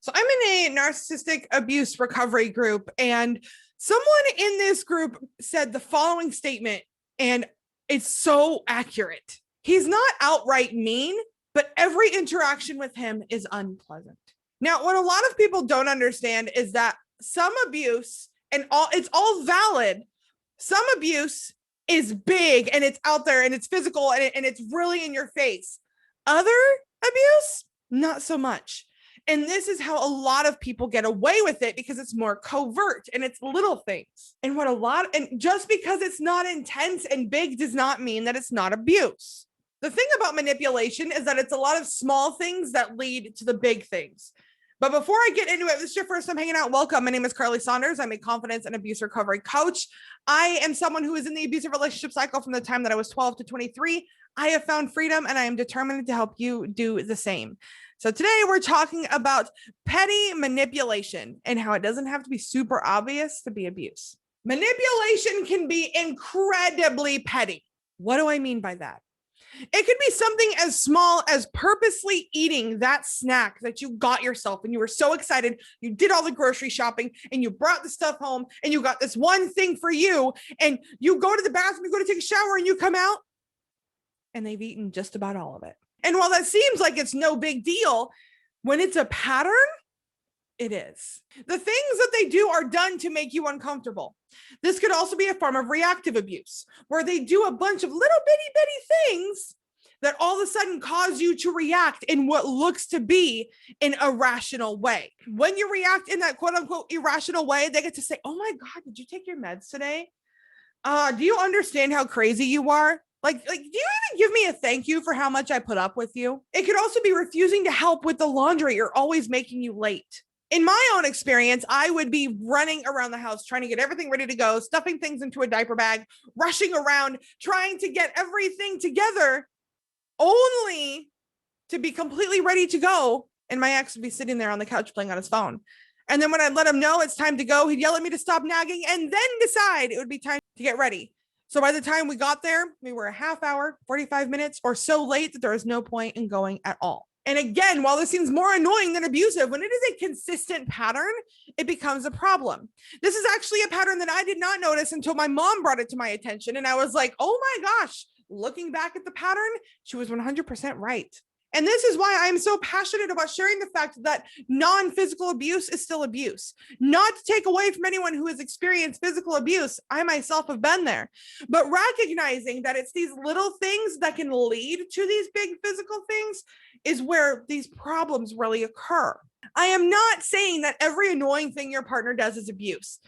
So I'm in a narcissistic abuse recovery group, and someone in this group said the following statement, and it's so accurate. He's not outright mean, but every interaction with him is unpleasant. Now, what a lot of people don't understand is that some abuse, and it's all valid, some abuse is big and it's out there and it's physical and it's really in your face. Other abuse, not so much. And this is how a lot of people get away with it because it's more covert and it's little things. And just because it's not intense and big does not mean that it's not abuse. The thing about manipulation is that it's a lot of small things that lead to the big things. But before I get into it, this is your first time hanging out, welcome. My name is Karleigh Saunders. I'm a confidence and abuse recovery coach. I am someone who is in the abusive relationship cycle from the time that I was 12 to 23. I have found freedom and I am determined to help you do the same. So today we're talking about petty manipulation and how it doesn't have to be super obvious to be abuse. Manipulation can be incredibly petty. What do I mean by that? It could be something as small as purposely eating that snack that you got yourself and you were so excited. You did all the grocery shopping and you brought the stuff home and you got this one thing for you and you go to the bathroom, you go to take a shower and you come out and they've eaten just about all of it. And while that seems like it's no big deal, when it's a pattern, it is. The things that they do are done to make you uncomfortable. This could also be a form of reactive abuse, where they do a bunch of little bitty things that all of a sudden cause you to react in what looks to be an irrational way. When you react in that quote unquote irrational way, they get to say, oh my God, did you take your meds today? Do you understand how crazy you are? Like, do you even give me a thank you for how much I put up with you? It could also be refusing to help with the laundry or always making you late. In my own experience, I would be running around the house, trying to get everything ready to go, stuffing things into a diaper bag, rushing around, trying to get everything together, only to be completely ready to go. And my ex would be sitting there on the couch playing on his phone. And then when I'd let him know it's time to go, he'd yell at me to stop nagging and then decide it would be time to get ready. So by the time we got there, we were a half hour, 45 minutes or so late that there was no point in going at all. And again, while this seems more annoying than abusive, when it is a consistent pattern, it becomes a problem. This is actually a pattern that I did not notice until my mom brought it to my attention. And I was like, oh my gosh, looking back at the pattern, she was 100% right. And this is why I'm so passionate about sharing the fact that non-physical abuse is still abuse. Not to take away from anyone who has experienced physical abuse. I myself have been there. But recognizing that it's these little things that can lead to these big physical things is where these problems really occur. I am not saying that every annoying thing your partner does is abuse.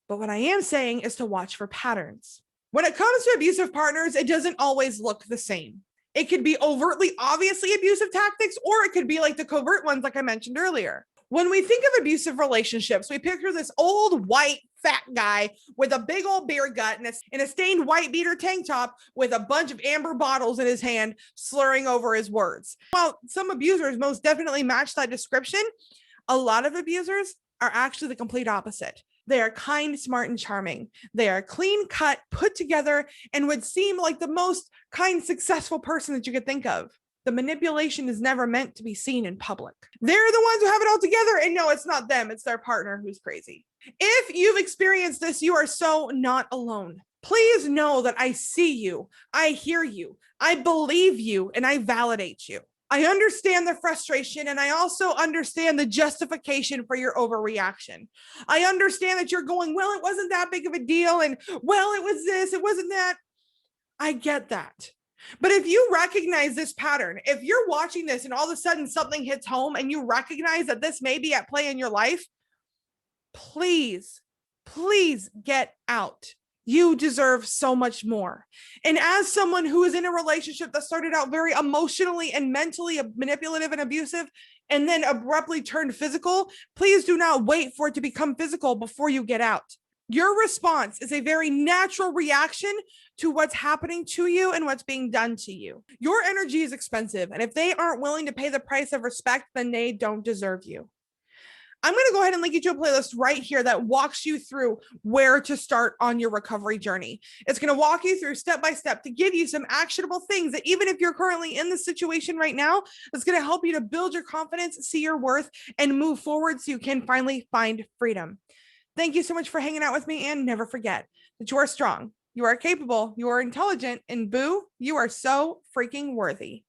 But what I am saying is to watch for patterns. When it comes to abusive partners, it doesn't always look the same. It could be overtly, obviously abusive tactics, or it could be like the covert ones, like I mentioned earlier. When we think of abusive relationships, we picture this old white fat guy with a big old beer gut and a stained white beater tank top with a bunch of amber bottles in his hand, slurring over his words. While some abusers most definitely match that description, a lot of abusers are actually the complete opposite. They are kind, smart, and charming. They are clean cut, put together, and would seem like the most kind, successful person that you could think of. The manipulation is never meant to be seen in public. They're the ones who have it all together, and no, it's not them. It's their partner who's crazy. If you've experienced this, you are so not alone. Please know that I see you, I hear you, I believe you, and I validate you. I understand the frustration and I also understand the justification for your overreaction. I understand that you're going, well, it wasn't that big of a deal. And well, it was this, it wasn't that. I get that. But if you recognize this pattern, if you're watching this and all of a sudden something hits home and you recognize that this may be at play in your life, please get out. You deserve so much more. And as someone who is in a relationship that started out very emotionally and mentally manipulative and abusive, and then abruptly turned physical, please do not wait for it to become physical before you get out. Your response is a very natural reaction to what's happening to you and what's being done to you. Your energy is expensive. And if they aren't willing to pay the price of respect, then they don't deserve you. I'm going to go ahead and link you to a playlist right here that walks you through where to start on your recovery journey. It's going to walk you through step by step to give you some actionable things that even if you're currently in the situation right now, it's going to help you to build your confidence, see your worth, and move forward so you can finally find freedom. Thank you so much for hanging out with me, and never forget that you are strong, you are capable, you are intelligent, and boo, you are so freaking worthy.